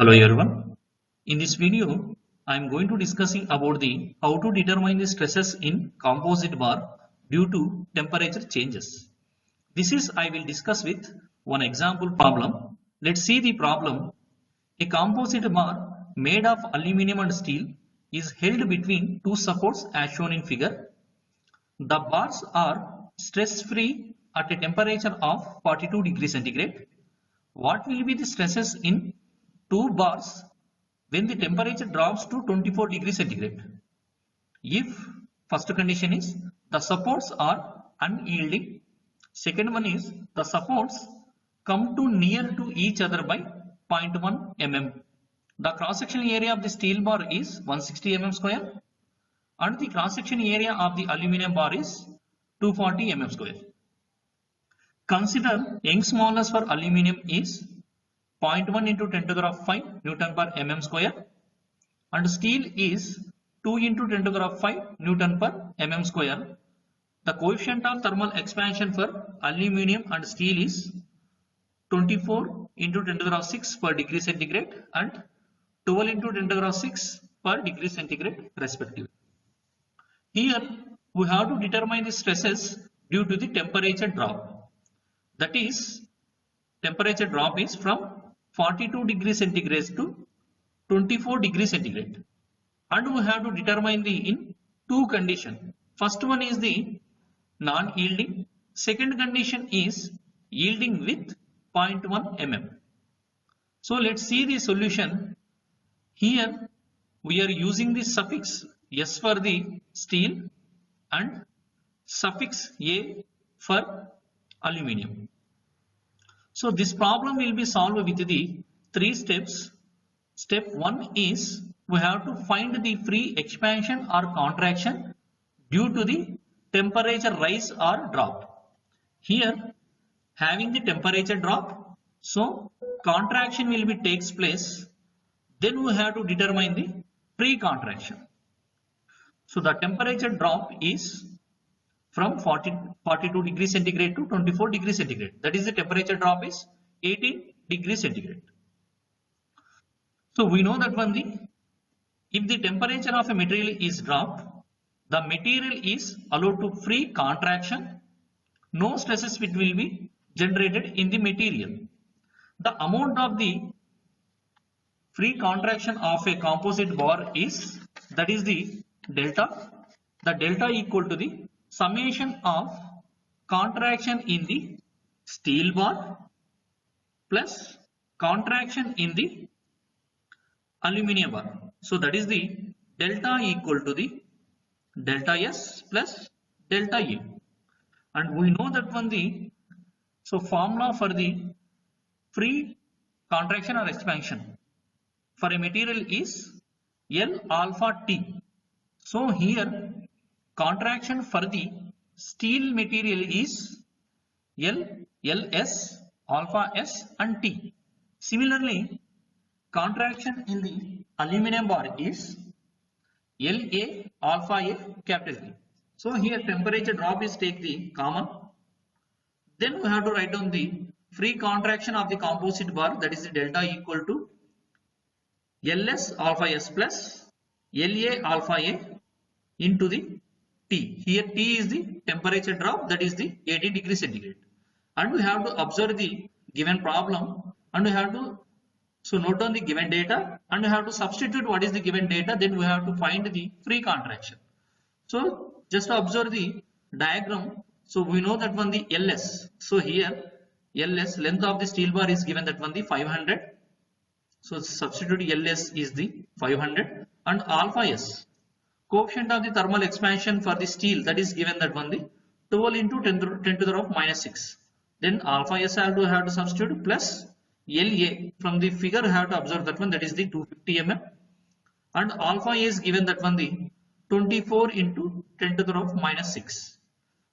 Hello everyone. In this video, I am going to discussing about the how to determine the stresses in composite bar due to temperature changes. This is I will discuss with one example problem. Let's see the problem. A composite bar made of aluminum and steel is held between two supports as shown in figure. The bars are stress free at a temperature of 42 degrees centigrade. What will be the stresses in two bars when the temperature drops to 24 degrees centigrade? If first condition is the supports are unyielding, second one is the supports come too near to each other by 0.1 mm. The cross-sectional area of the steel bar is 160 mm square and the cross-section area of the aluminum bar is 240 mm square. Consider Young's modulus for aluminum is 0.1 into 10 to the power 5 Newton per mm square and steel is 2 into 10 to the power 5 Newton per mm square. The coefficient of thermal expansion for aluminum and steel is 24 into 10 to the power 6 per degree centigrade and 12 into 10 to the power 6 per degree centigrade respectively. Here we have to determine the stresses due to the temperature drop. That is, temperature drop is from 42 degrees centigrade to 24 degrees centigrade. And we have to determine the in two conditions. First one is the non-yielding. Second condition is yielding with 0.1 mm. So let's see the solution. Here we are using the suffix S for the steel and suffix A for aluminum. So this problem will be solved with the three steps. Step 1 is we have to find the free expansion or contraction due to the temperature rise or drop. Here having the temperature drop, so contraction will be takes place. Then we have to determine the free contraction. So the temperature drop is from 42 degrees centigrade to 24 degrees centigrade. That is the temperature drop is 18 degrees centigrade. So we know that if the temperature of a material is dropped, the material is allowed to free contraction. No stresses will be generated in the material. The amount of the free contraction of a composite bar is, that is the delta. The delta equal to the summation of contraction in the steel bar plus contraction in the aluminum bar. So that is the delta equal to the delta S plus delta A. And we know that so formula for the free contraction or expansion for a material is L alpha T. So here contraction for the steel material is LS, alpha S and T. Similarly, contraction in the aluminum bar is LA, alpha A, capital A. So here temperature drop is take the common. Then we have to write down the free contraction of the composite bar, that is the delta equal to LS alpha S plus LA alpha A into the T. Here T is the temperature drop, that is the 18 degrees centigrade. And we have to observe the given problem and we have to note down the given data and we have to substitute what is the given data, then we have to find the free contraction. So just to observe the diagram, so we know that the LS. So here LS, length of the steel bar is given that the 500. So substitute LS is the 500 and alpha S. Coefficient of the thermal expansion for the steel, that is given that the 12 into 10 to the power minus 6. Then alpha S have to substitute plus LA. From the figure have to observe that is the 250 mm and alpha A is given that the 24 into 10 to the power minus 6.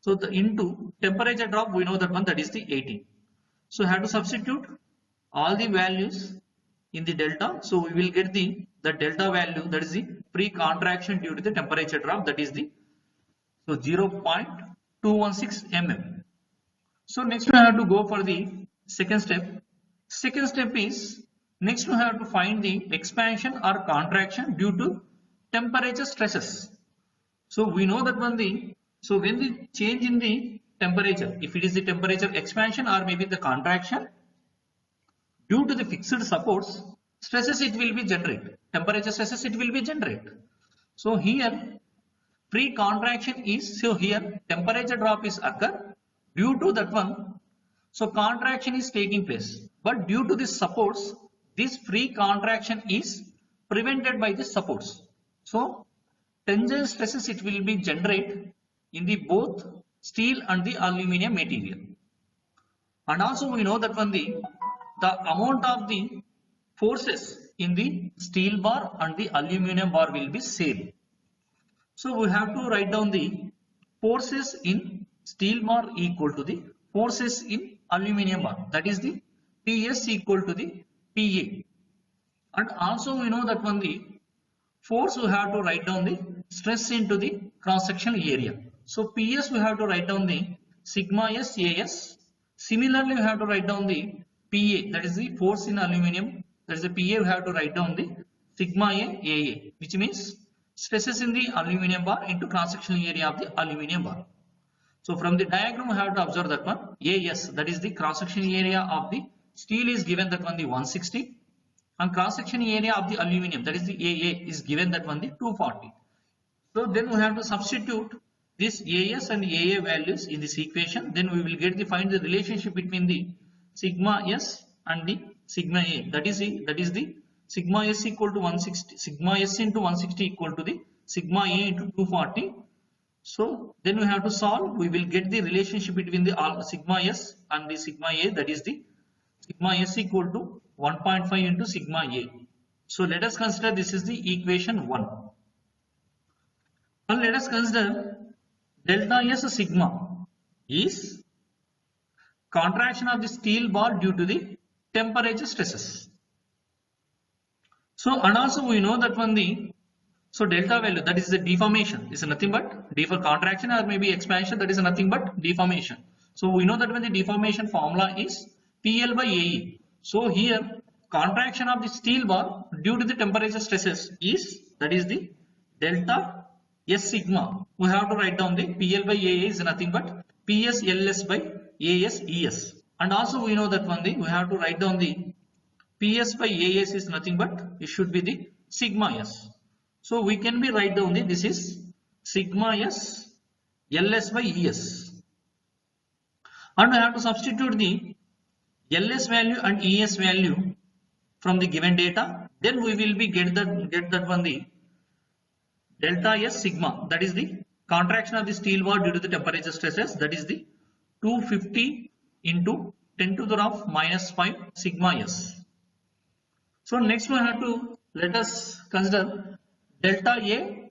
So the into temperature drop we know that is the 18. So have to substitute all the values in the delta. So we will get the delta value, that is the free contraction due to the temperature drop, that is the 0.216 mm. So next we have to go for the second step. Second step is Next we have to find the expansion or contraction due to temperature stresses. So we know that when the change in the temperature, if it is the temperature expansion or maybe the contraction, due to the fixed supports, stresses it will be generated. Temperature stresses it will be generated. So here free contraction is, so here temperature drop is occur due to that one. So contraction is taking place, but due to the supports, this free contraction is prevented by the supports. So tensile stresses it will be generated in the both steel and the aluminium material. And also we know that when the amount of the forces in the steel bar and the aluminium bar will be same. So we have to write down the forces in steel bar equal to the forces in aluminium bar, that is the PS equal to the PA. And also we know that when the force we have to write down the stress into the cross sectional area. So PS we have to write down the sigma S AS. Similarly we have to write down the PA, that is the force in aluminium, that is the PA we have to write down the sigma A AA, which means stresses in the aluminium bar into cross sectional area of the aluminium bar. So from the diagram we have to observe that one AS, that is the cross sectional area of the steel is given that one the 160, and cross sectional area of the aluminium, that is the AA, is given that one the 240. So then we have to substitute this AS and AA values in this equation. Then we will get the find the relationship between the sigma S and the sigma A. That is the sigma S equal to 160, sigma S into 160 equal to the sigma A into 240. So then we have to solve. We will get the relationship between the sigma S and the sigma A, that is the sigma S equal to 1.5 into sigma A. So let us consider this is the equation 1. And let us consider delta S sigma is contraction of the steel bar due to the temperature stresses. So and also we know that when the delta value, that is the deformation, is nothing but for contraction or maybe expansion, that is nothing but deformation. So we know that when the deformation formula is PL by AE. So here contraction of the steel bar due to the temperature stresses is, that is the delta S sigma. We have to write down the PL by AA is nothing but PS LS by AS ES. And also we know that one thing, we have to write down the PS by AS is nothing but it should be the sigma S. So we can be write down the this is sigma S LS by ES. And we have to substitute the LS value and ES value from the given data. Then we will be get that one the delta S sigma, that is the contraction of the steel bar due to the temperature stresses, that is the 250 into 10 to the power minus 5 sigma S. So next we have to let us consider delta A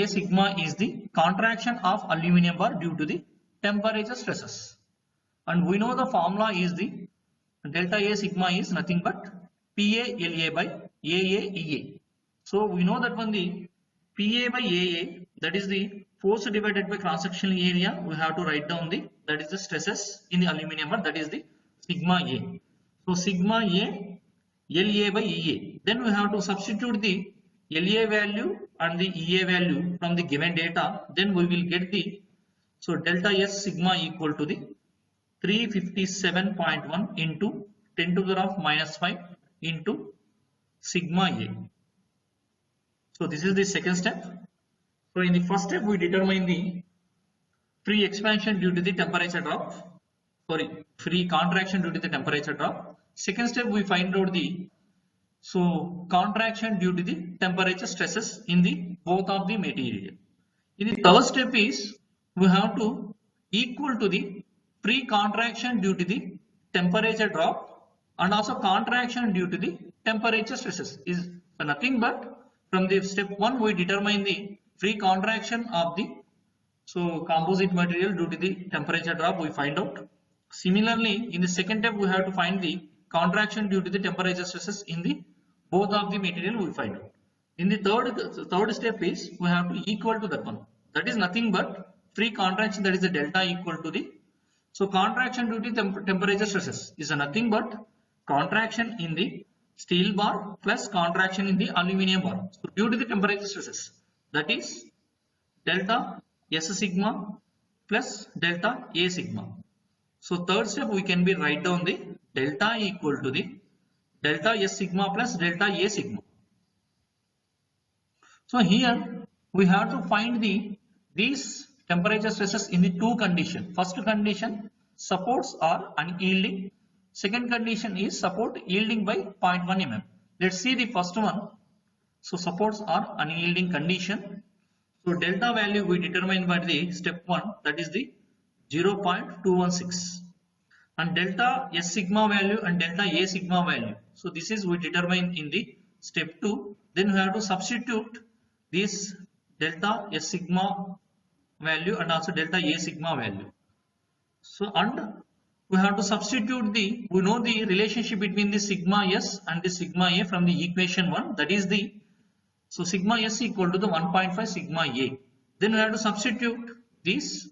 sigma is the contraction of aluminium bar due to the temperature stresses. And we know the formula is the delta A sigma is nothing but PA LA by AA EA. So we know that when the PA by AA, that is the force divided by cross sectional area, we have to write down the, that is the stresses in the aluminium bar, that is the sigma A. So sigma A LA by EA. Then we have to substitute the LA value and the EA value from the given data. Then we will get the, so delta S sigma equal to the 357.1 into 10 to the power minus 5 into sigma A. So this is the second step. So in the first step we determine the free expansion due to the temperature drop, free contraction due to the temperature drop. Second step we find out the contraction due to the temperature stresses in the both of the material. In the third step is we have to equal to the free contraction due to the temperature drop and also contraction due to the temperature stresses is nothing but from the step 1 we determine the free contraction of the composite material due to the temperature drop we find out. Similarly in the second step we have to find the contraction due to the temperature stresses in the both of the material we find out. In the third step is we have to equal to that one, that is nothing but free contraction, that is the delta equal to the contraction due to temperature stresses is nothing but contraction in the steel bar plus contraction in the aluminium bar. So due to the temperature stresses, that is delta S sigma plus delta A sigma. So third step we can be write down the delta equal to the delta S sigma plus delta A sigma. So here we have to find these temperature stresses in the two conditions. First condition, supports are unyielding. Second condition is support yielding by 0.1 mm. Let's see the first one. So supports are unyielding condition. So delta value we determine by the step 1, that is the 0.216, and delta S sigma value and delta A sigma value. So this is we determine in the step 2. Then we have to substitute this delta S sigma value and also delta A sigma value. So and we have to substitute we know the relationship between the sigma S and the sigma A from the equation 1, that is the, so sigma S equal to the 1.5 sigma A. Then we have to substitute this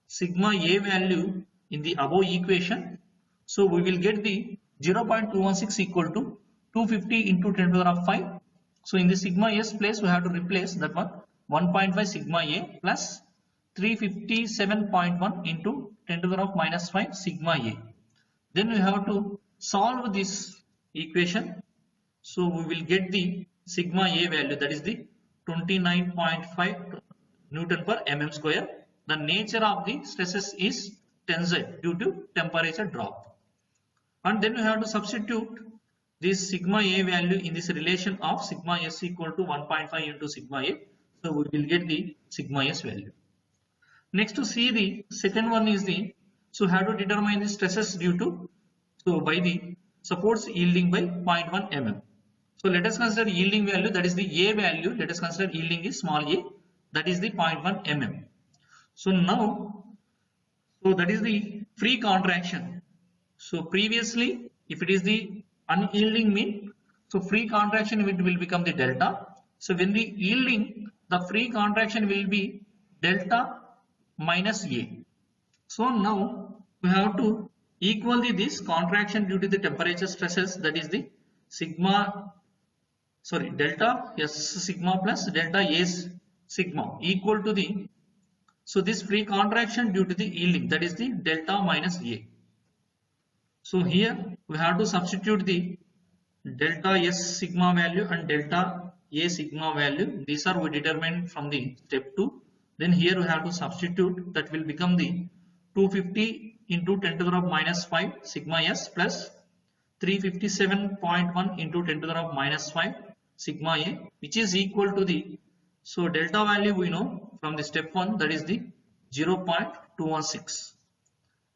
sigma A value in the above equation. So we will get the 0.216 equal to 250 into 10 to the power 5. So in the sigma S place we have to replace that one 1.5 sigma A plus 357.1 into 10 to the power minus 5 sigma A. Then we have to solve this equation. So we will get the sigma A value, that is the 29.5 Newton per mm square. The nature of the stresses is tensile due to temperature drop. And then we have to substitute this sigma A value in this relation of sigma S equal to 1.5 into sigma A. So we will get the sigma S value. Next to see the second one is the, so have to determine the stresses due to, so by the supports yielding by 0.1 mm. So let us consider yielding value, that is the A value. Let us consider yielding is small a, that is the 0.1 mm. So now, so that is the free contraction. So previously, if it is the unyielding mean, so free contraction will become the delta. So when the yielding, the free contraction will be delta minus A. So now we have to equal this contraction due to the temperature stresses, that is the delta S sigma plus delta A sigma equal to the, so this free contraction due to the yielding, that is the delta minus A. So here we have to substitute the delta S sigma value and delta A sigma value. These are we determined from the step 2. Then here we have to substitute, that will become the 250 into 10 to the power minus 5 sigma S plus 357.1 into 10 to the power minus 5 sigma A, which is equal to the, so delta value we know from the step 1, that is the 0.216.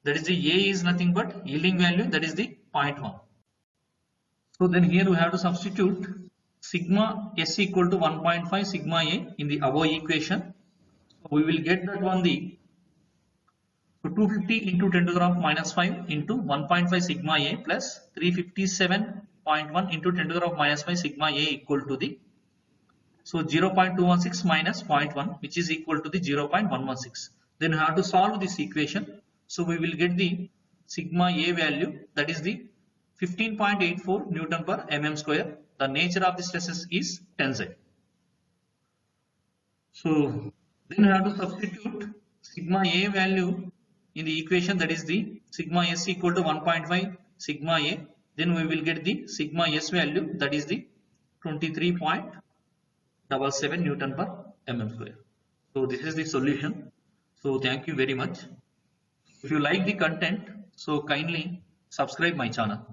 That is the A is nothing but yielding value, that is the 0.1. So then here we have to substitute sigma S equal to 1.5 sigma A in the above equation. So we will get that one the, so 250 into 10 to the power minus 5 into 1.5 sigma A plus 357.1 into 10 to the power minus 5 sigma A equal to the, so 0.216 minus 0.1, which is equal to the 0.116. Then we have to solve this equation. So we will get the sigma A value, that is the 15.84 Newton per mm square. The nature of the stresses is tensile. So then we have to substitute sigma A value in the equation, that is the sigma S equal to 1.5 sigma A. Then we will get the sigma S value, that is the 23.77 Newton per mm square. So this is the solution. So thank you very much. If you like the content, so kindly subscribe my channel.